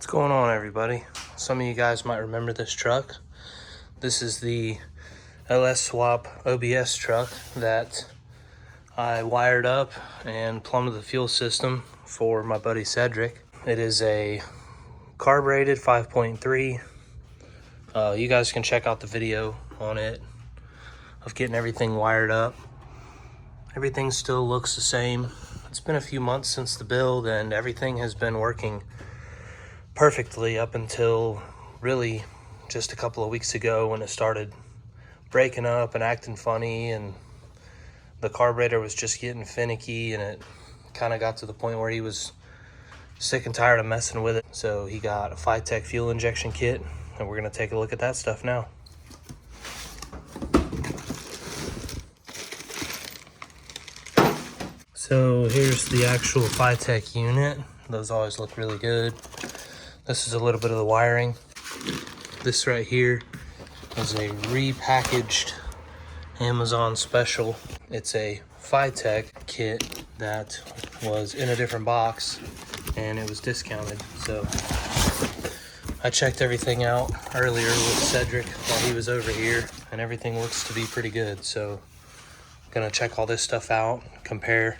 What's going on, everybody? Some of you guys might remember this truck. This is the LS Swap OBS truck that I wired up and plumbed the fuel system for my buddy Cedric. It is a carb-rated 5.3. You guys can check out the video on it of getting everything wired up. Everything still looks the same. It's been a few months since the build and everything has been working perfectly up until really just a couple of weeks ago when it started breaking up and acting funny, and the carburetor was just getting finicky, and it kind of got to the point where he was sick and tired of messing with it. So he got a FiTech fuel injection kit, and we're going to take a look at that stuff now. So here's the actual FiTech unit. Those always look really good. This is a little bit of the wiring. This right here is a repackaged Amazon special. It's a FiTech kit that was in a different box and it was discounted. So I checked everything out earlier with Cedric while he was over here, and everything looks to be pretty good. So I'm gonna check all this stuff out, compare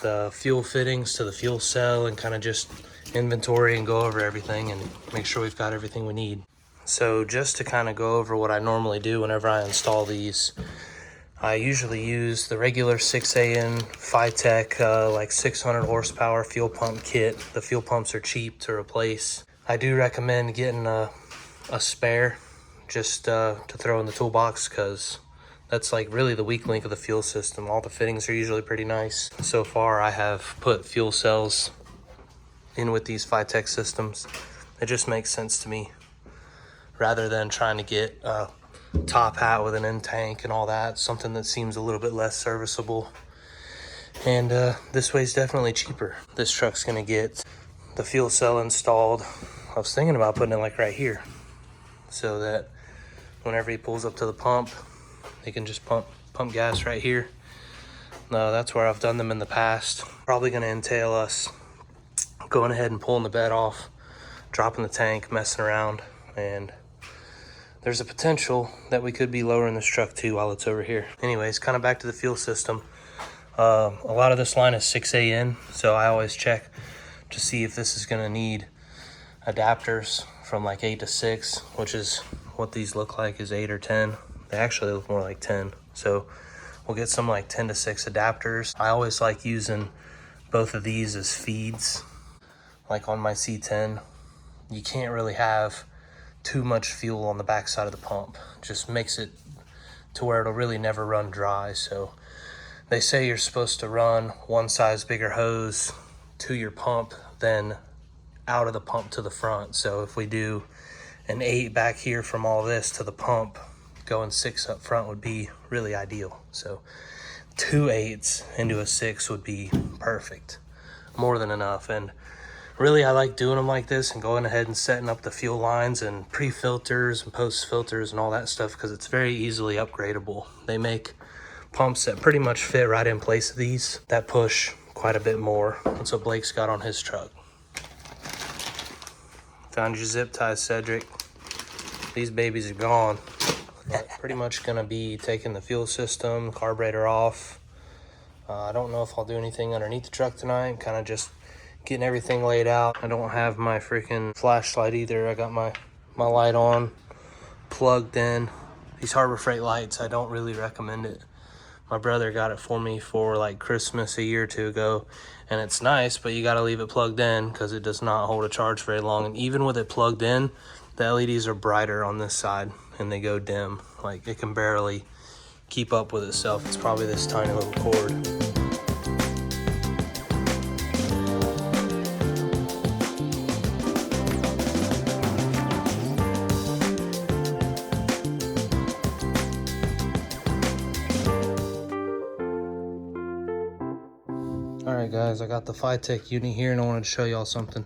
the fuel fittings to the fuel cell, and kind of just inventory and go over everything and make sure we've got everything we need. So just to kind of go over what I normally do whenever I install these, I usually use the regular 6AN FiTech like 600 horsepower fuel pump kit. The fuel pumps are cheap to replace. I do recommend getting a spare just to throw in the toolbox, because that's like really the weak link of the fuel system. All the fittings are usually pretty nice. So far I have put fuel cells in with these FiTech systems. It just makes sense to me, rather than trying to get a top hat with an end tank and all that, something that seems a little bit less serviceable. And this way is definitely cheaper. This truck's gonna get the fuel cell installed. I was thinking about putting it like right here, so that whenever he pulls up to the pump, they can just pump gas right here. No, that's where I've done them in the past. Probably gonna entail us going ahead and pulling the bed off, dropping the tank, messing around, and there's a potential that we could be lowering this truck too while it's over here. Anyways, kind of back to the fuel system. A lot of this line is 6AN, so I always check to see if this is gonna need adapters from like 8 to 6, which is what these look like, is 8 or 10. They actually look more like 10. So we'll get some like 10 to 6 adapters. I always like using both of these as feeds. Like on my C10, you can't really have too much fuel on the backside of the pump. It just makes it to where it'll really never run dry. So they say you're supposed to run one size bigger hose to your pump than out of the pump to the front. So if we do an 8 back here from all this to the pump, going 6 up front would be really ideal. So 2 8s into a 6 would be perfect, more than enough. And really, I like doing them like this and going ahead and setting up the fuel lines and pre-filters and post-filters and all that stuff, because it's very easily upgradable. They make pumps that pretty much fit right in place of these, that push quite a bit more. That's what Blake's got on his truck. Found your zip ties, Cedric. These babies are gone. Pretty much gonna be taking the fuel system, carburetor off. I don't know if I'll do anything underneath the truck tonight. Kind of just getting everything laid out. I don't have my freaking flashlight either. I got my light on, plugged in. These Harbor Freight lights, I don't really recommend it. My brother got it for me for like Christmas a year or two ago, and it's nice, but you gotta leave it plugged in because it does not hold a charge very long. And even with it plugged in, the LEDs are brighter on this side and they go dim. Like, it can barely keep up with itself. It's probably this tiny little cord. Alright guys, I got the FiTech unit here and I wanted to show y'all something.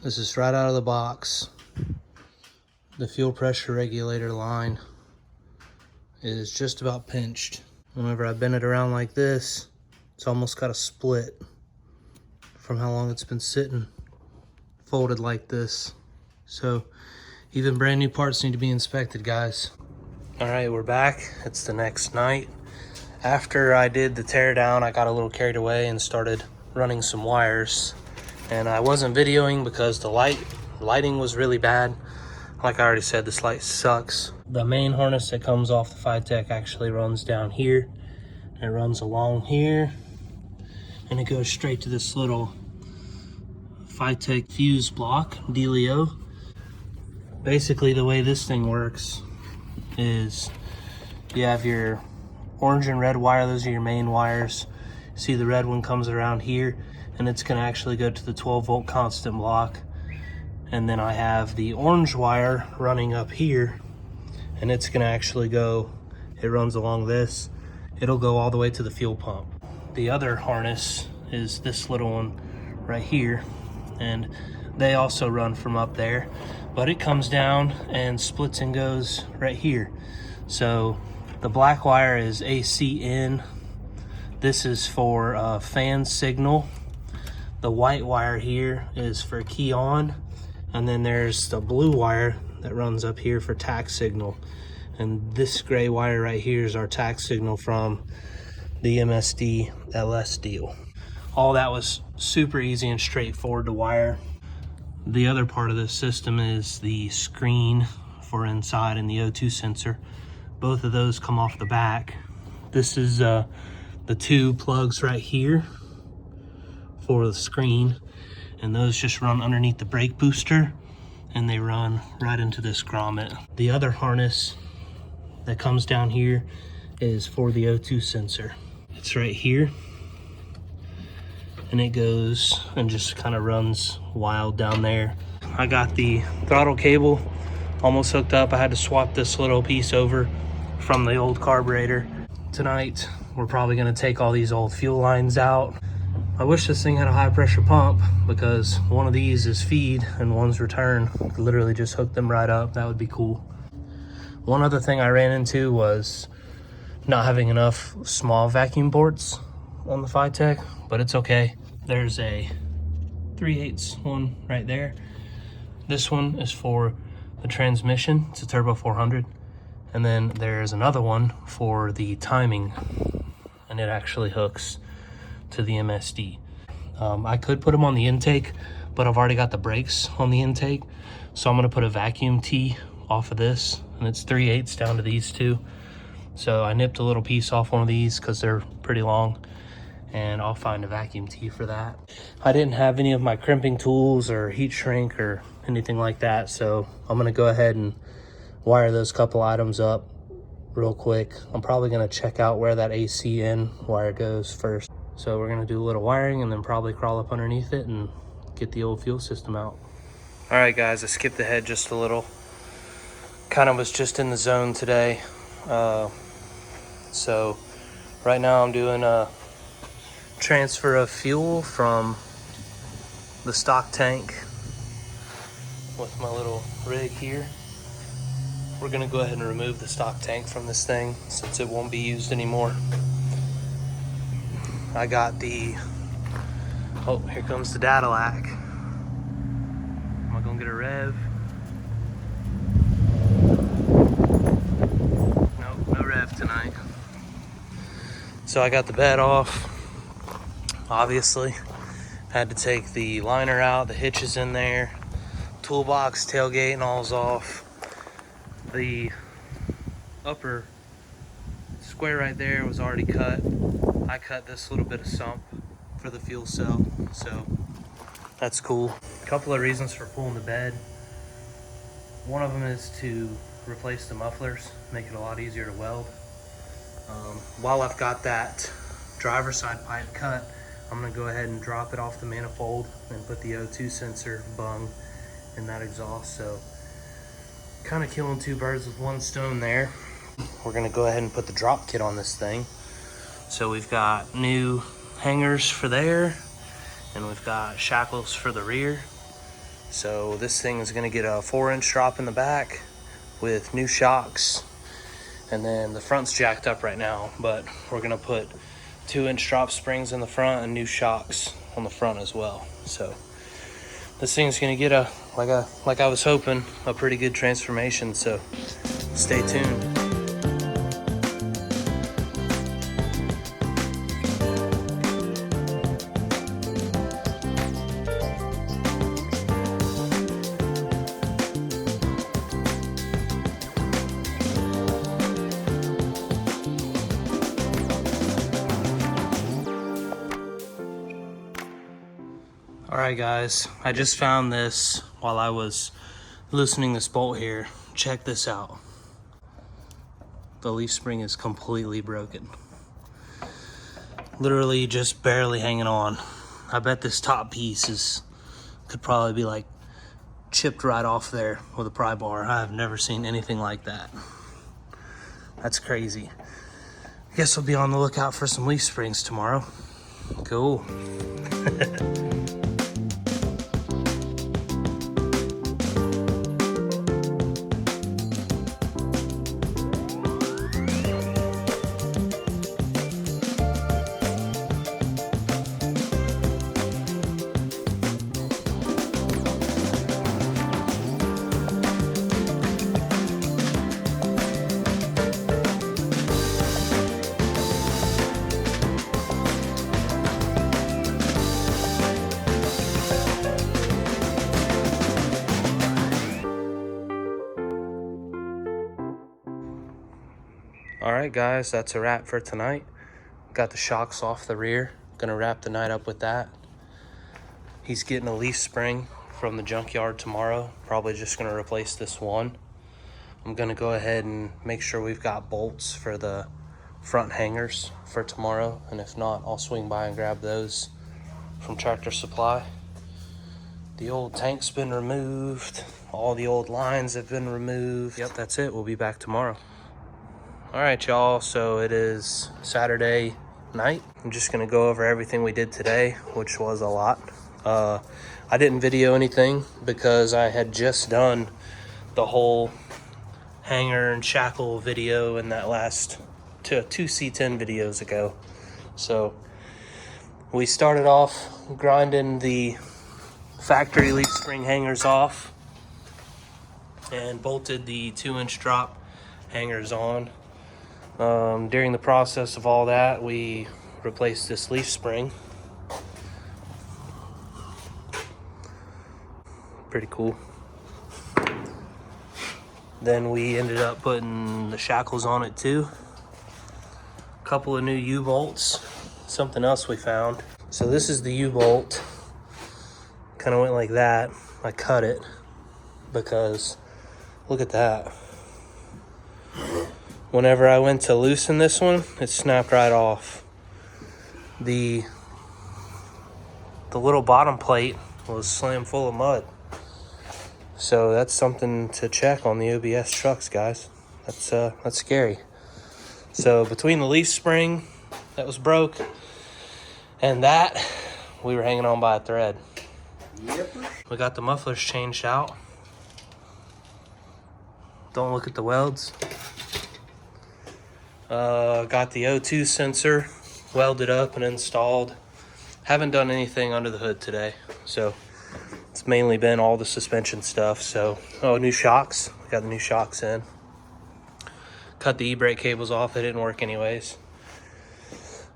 This is right out of the box. The fuel pressure regulator line is just about pinched. Whenever I bend it around like this, it's almost got a split from how long it's been sitting folded like this. So even brand new parts need to be inspected, guys. All right, we're back. It's the next night. After I did the tear down, I got a little carried away and started running some wires. And I wasn't videoing because the lighting was really bad. Like I already said, this light sucks. The main harness that comes off the FiTech actually runs down here. It runs along here. And it goes straight to this little FiTech fuse block, dealio. Basically, the way this thing works is you have your orange and red wire. Those are your main wires. See, the red one comes around here, and it's going to actually go to the 12-volt constant block. And then I have the orange wire running up here, and it's going to actually go, it runs along this. It'll go all the way to the fuel pump. The other harness is this little one right here, and they also run from up there, but it comes down and splits and goes right here. So the black wire is AC in. This is for fan signal. The white wire here is for key on, and then there's the blue wire that runs up here for tack signal. And this gray wire right here is our tack signal from the MSD LS deal. All that was super easy and straightforward to wire. The other part of this system is the screen for inside and the O2 sensor. Both of those come off the back. This is the two plugs right here for the screen, and those just run underneath the brake booster, and they run right into this grommet. The other harness that comes down here is for the O2 sensor. It's right here, and it goes and just kind of runs wild down there. I got the throttle cable almost hooked up. I had to swap this little piece over from the old carburetor. Tonight, we're probably gonna take all these old fuel lines out. I wish this thing had a high pressure pump, because one of these is feed and one's return. I could literally just hook them right up. That would be cool. One other thing I ran into was not having enough small vacuum ports on the FiTech, but it's okay. There's a 3/8 one right there. This one is for the transmission. It's a Turbo 400. And then there's another one for the timing, and it actually hooks to the MSD. I could put them on the intake, but I've already got the brakes on the intake. So I'm gonna put a vacuum tee off of this, and it's 3/8 down to these two. So I nipped a little piece off one of these because they're pretty long, and I'll find a vacuum tee for that. I didn't have any of my crimping tools or heat shrink or anything like that, so I'm gonna go ahead and wire those couple items up real quick. I'm probably gonna check out where that AC in wire goes first. So we're gonna do a little wiring and then probably crawl up underneath it and get the old fuel system out. All right, guys, I skipped ahead just a little. Kind of was just in the zone today. So right now I'm doing a transfer of fuel from the stock tank with my little rig here. We're gonna go ahead and remove the stock tank from this thing since it won't be used anymore. I got the, oh, here comes the data lac. Am I gonna get a rev? Nope, no rev tonight. So I got the bed off, obviously. Had to take the liner out, the hitch is in there, toolbox, tailgate, and all's off. The upper square right there was already cut. I cut this little bit of sump for the fuel cell, so that's cool. A couple of reasons for pulling the bed. One of them is to replace the mufflers, make it a lot easier to weld. While I've got that driver's side pipe cut, I'm gonna go ahead and drop it off the manifold and put the O2 sensor bung in that exhaust. So kind of killing two birds with one stone there. We're gonna go ahead and put the drop kit on this thing. So we've got new hangers for there, and we've got shackles for the rear. So this thing is gonna get a 4-inch drop in the back with new shocks. And then the front's jacked up right now, but we're gonna put 2-inch drop springs in the front and new shocks on the front as well. So this thing's gonna get like I was hoping, a pretty good transformation, so stay tuned. Alright guys, I just found this while I was loosening this bolt here. Check this out. The leaf spring is completely broken. Literally just barely hanging on. I bet this top piece could probably be like chipped right off there with a pry bar. I have never seen anything like that. That's crazy. I guess we'll be on the lookout for some leaf springs tomorrow. Cool. Alright guys, that's a wrap for tonight. Got the shocks off the rear. Gonna wrap the night up with that. He's getting a leaf spring from the junkyard tomorrow. Probably just gonna replace this one. I'm gonna go ahead and make sure we've got bolts for the front hangers for tomorrow. And if not, I'll swing by and grab those from Tractor Supply. The old tank's been removed. All the old lines have been removed. Yep, that's it. We'll be back tomorrow. All right, y'all, so it is Saturday night. I'm just gonna go over everything we did today, which was a lot. I didn't video anything because I had just done the whole hanger and shackle video in that last two C10 videos ago. So we started off grinding the factory leaf spring hangers off and bolted the 2-inch drop hangers on. During the process of all that, we replaced this leaf spring. Pretty cool. Then we ended up putting the shackles on it too. A couple of new U-bolts. Something else we found. So this is the U-bolt. Kind of went like that. I cut it because look at that. Whenever I went to loosen this one, it snapped right off. The little bottom plate was slammed full of mud. So that's something to check on the OBS trucks, guys. That's scary. So between the leaf spring that was broke and that, we were hanging on by a thread. Yep. We got the mufflers changed out. Don't look at the welds. Got the O2 sensor welded up and installed. Haven't done anything under the hood today, so it's mainly been all the suspension stuff. So, new shocks. Got the new shocks in. Cut the e-brake cables off. They didn't work anyways.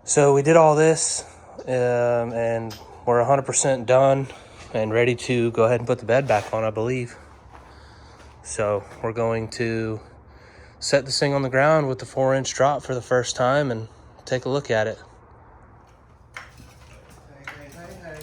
So we did all this, and we're 100% done and ready to go ahead and put the bed back on, I believe. So we're going to set this thing on the ground with the 4-inch drop for the first time and take a look at it. Hey.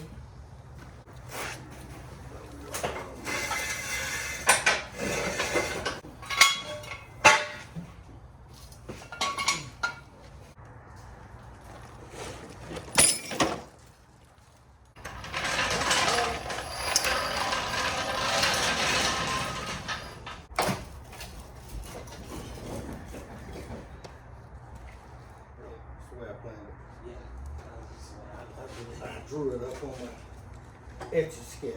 I drew it up on my etch a sketch.